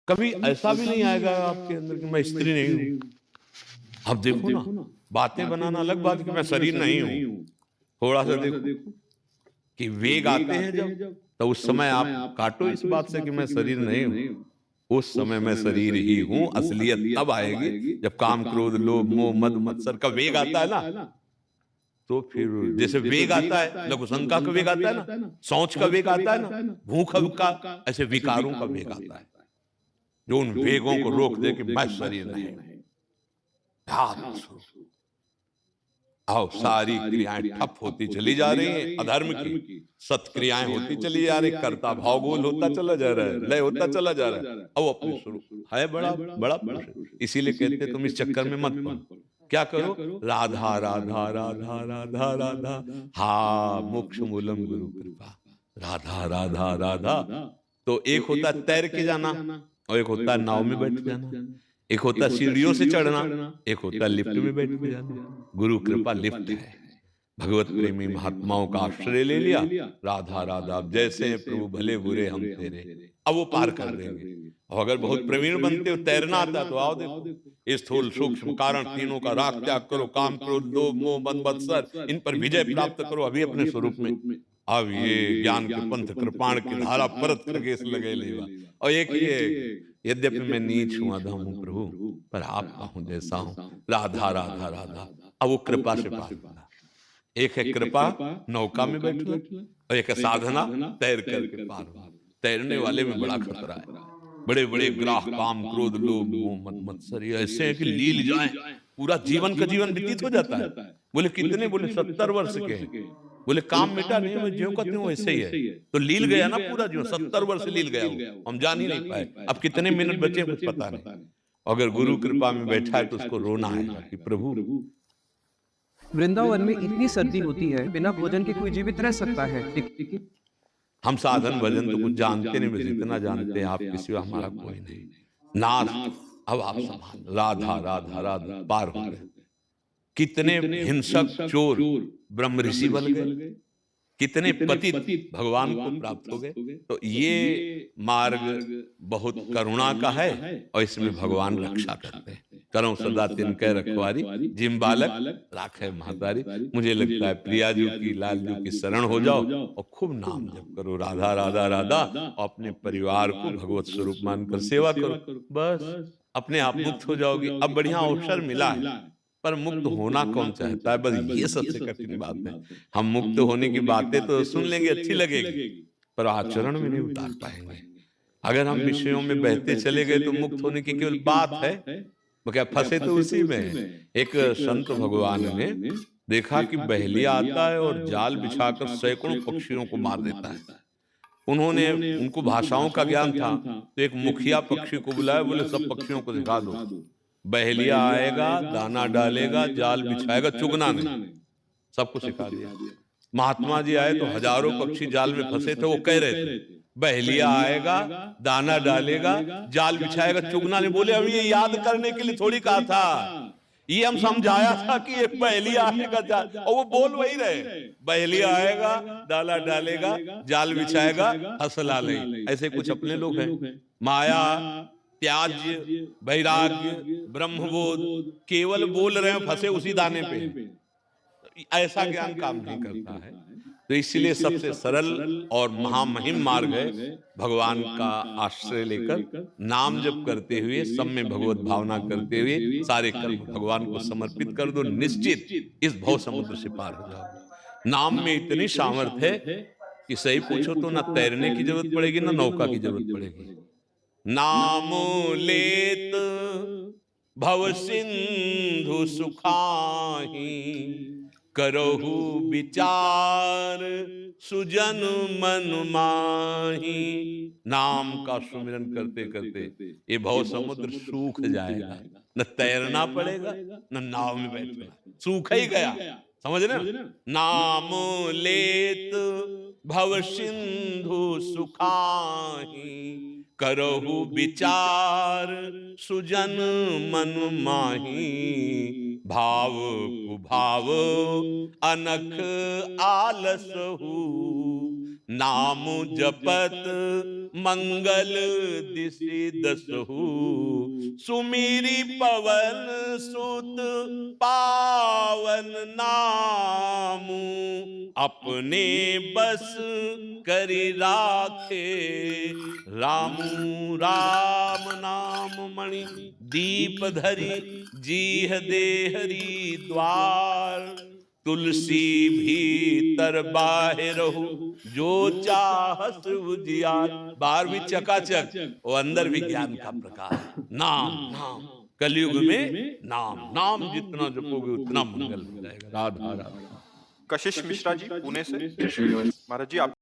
कभी ऐसा भी नहीं आएगा आपके अंदर कि मैं स्त्री नहीं हूँ। अब देखो ना, बातें बनाना अलग बात है कि मैं शरीर नहीं हूँ। थोड़ा-सा देखो कि वेग आते हैं जब, तो उस समय आप काटो इस बात से कि मैं शरीर नहीं हूँ। उस समय मैं शरीर ही हूँ, असलियत तब आएगी जब काम, क्रोध, लोभ, मोह, मद, मत्सर का वेग आता है ना, तो फिर जैसे वेग आता है, लघु शंका का वेग आता है ना, शौच का वेग आता है ना, भूख का, ऐसे विकारों का वेग आता है, जो उन वेगों को रोक दे कि मैं शरीर नहीं हूँ। ध्यान स्वरूप आओ, सारी क्रियाएं ठप होती चली जा रही हैं अधर्म की, सत्क्रियाएं होती चली जा रही, कर्ता भावगोल होता चला जा रहा है, लय होता चला जा रहा है। अब अपने स्वरूप है बड़ा बड़ा पुरुष है। इसीलिए कहते हैं तुम इस चक्कर में मत पड़ो। क्या करो? राधा राधा राधा राधा राधा, हा मोक्ष मूलम गुरु कृपा। राधा राधा राधा, तो एक होता है तैर के जाना, और एक होता है नाव में बैठ जाना, एक होता है सीढ़ियों से चढ़ना, एक होता है लिफ्ट में बैठ के जाना। गुरु कृपा लिफ्ट है। भगवत प्रेमी महात्माओं का आश्रय ले लिया, राधा राधा अब जैसे हैं प्रभु भले बुरे हम तेरे, अब वो पार कर देंगे। और अगर बहुत प्रवीण बनते हो, तैरना आता है, तो आओ देखो, स्थूल सूक्ष्म कारण तीनों का राग त्याग करो, काम क्रोध लोभ मोह मद मत्सर, इन पर विजय प्राप्त करो अभी अपने स्वरूप में। अब ये ज्ञान के पंथ कृपाण की धारा परत खगेश लगे लेवा। और एक ये, यद्यपि मैं नीच हूं अधम हूं प्रभु, पर आपका हूं जैसा हूं, राधा राधा राधा। अब वो कृपा से पार होगा। एक है कृपा नौका में बैठना, और एक है साधना तैर करके पार होना। तैरने वाले में बड़ा खतरा है। बड़े बड़े ग्राह काम क्रोध लोभ मोह मद मत्सर ये ऐसे हैं कि लील जाएं, पूरा जीवन का जीवन व्यतीत हो जाता है। बोले कितने? बोले 70 वर्ष के हैं। बोले काम मिटा नहीं, मैं ज्यों का त्यों वैसे ही है। तो लील गया ना पूरा जीवन, 70 वर्ष लील गया वो, हम जान ही नहीं पाए। अब कितने मिनट बचे कुछ पता नहीं। अगर गुरु कृपा में बैठा है तो उसको रोना आएगा कि प्रभु। वृंदावन में इतनी सर्दी होती है, बिना भोजन के कोई जीवित रह सकता है, लेकिन हम साधन भजन तो कुछ जानते नहीं, बस इतना जानते हैं आपके सिवा हमारा कोई नहीं। नाथ अब आप संभाल, राधा राधा राधा पार हो गए। कितने हिंसक चोर ब्रह्म ऋषि बन गए, कितने पतित भगवान को प्राप्त हो गए। तो ये मार्ग बहुत करुणा का है, और इसमें भगवान रक्षा करते हैं। करो सदा तिनके रखवारी, जिम बालक राखे महतारी। मुझे लगता है प्रिया जी की, लाल जी की शरण हो जाओ और खूब नाम जप करो, राधा राधा राधा, और अपने परिवार को भगवत स्वरूप मानकर सेवा करो। बस अपने आप मुक्त हो जाओगे। अब बढ़िया अवसर मिला है, पर मुक्त होना कौन चाहता है? बस ये सबसे कठिन बात है। हम मुक्त होने की बातें तो सुन लेंगे, अच्छी लगेगी, पर आचरण में नहीं उतार पाएंगे। अगर हम विषयों में बहते चले गए तो मुक्त होने की केवल बात है, वो क्या फंसे तो उसी में है। एक संत भगवान ने देखा कि बहेलिया आता है और जाल बिछाकर सैकड़ों पक्षियों को मार देता है। उन्होंने, उनको भाषाओं का ज्ञान था, तो एक मुखिया पक्षी को बुलाया, बोले सब पक्षियों को सिखा दो, बहेलिया आएगा, दाना डालेगा, जाल बिछाएगा, चुगना नहीं। सबको सिखा दिया। महात्मा जी आए तो हजारों पक्षी जाल में फंसे थे, वो कह रहे थे बहेलिया आएगा, दाना डालेगा, जाल बिछाएगा, चुगना नहीं। बोले हम ये याद करने के लिए थोड़ी कहा था, ये हम समझाया था कि एक बहेलिया आएगा जाल, और वो बोल वही रहे, बहेलिया आएगा, दाना डालेगा, जाल बिछाएगा, हंसला नहीं। ऐसे कुछ अपने लोग हैं, माया, त्याज्य, वैराग्य, ब्रह्मबोध, केवल बोल रहे हैं, फंसे उसी दाने पे हैं। ऐसा ज्ञान काम नहीं करता है। तो इसीलिए सबसे सरल और महामहिम मार्ग है भगवान का आश्रय लेकर नाम जप करते हुए, सब में भगवत भावना करते हुए सारे कर्म भगवान को समर्पित कर दो, निश्चित इस भव समुद्र से पार हो जाओगे। नाम में इतनी सामर्थ्य है कि सही पूछो तो ना तैरने की जरूरत पड़ेगी, ना नौका की जरूरत पड़ेगी। नाम लेत भव सिंधु सुखाही, करहु विचार सुजन मन माही। नाम का सुमिरन करते करते ये भव समुद्र सूख जाएगा, न तैरना पड़ेगा न नाव में बैठना, सूख ही गया। समझ रहे ना? नाम लेत भव सिंधु सुखाही, करहु विचार सुजन मन माही। भाव कुभाव अनख आलसहु, नाम जपत मंगल दिशि दसहु, सुमीरी पवन सुत पावन नामु, अपने बस करि राखे रामू। राम नाम मणि दीप धरि, जीह देहरी द्वार, तुलसी भीतर बाहिरहु, जो चाहस उजियार। बाहर भी चकाचक, वो अंदर भी ज्ञान का प्रकाश। नाम नाम, कलयुग में नाम, नाम जितना जपोगे उतना मंगल हो जाएगा। राधा राधा। कशिश मिश्रा जी पुणे से। महाराज जी आप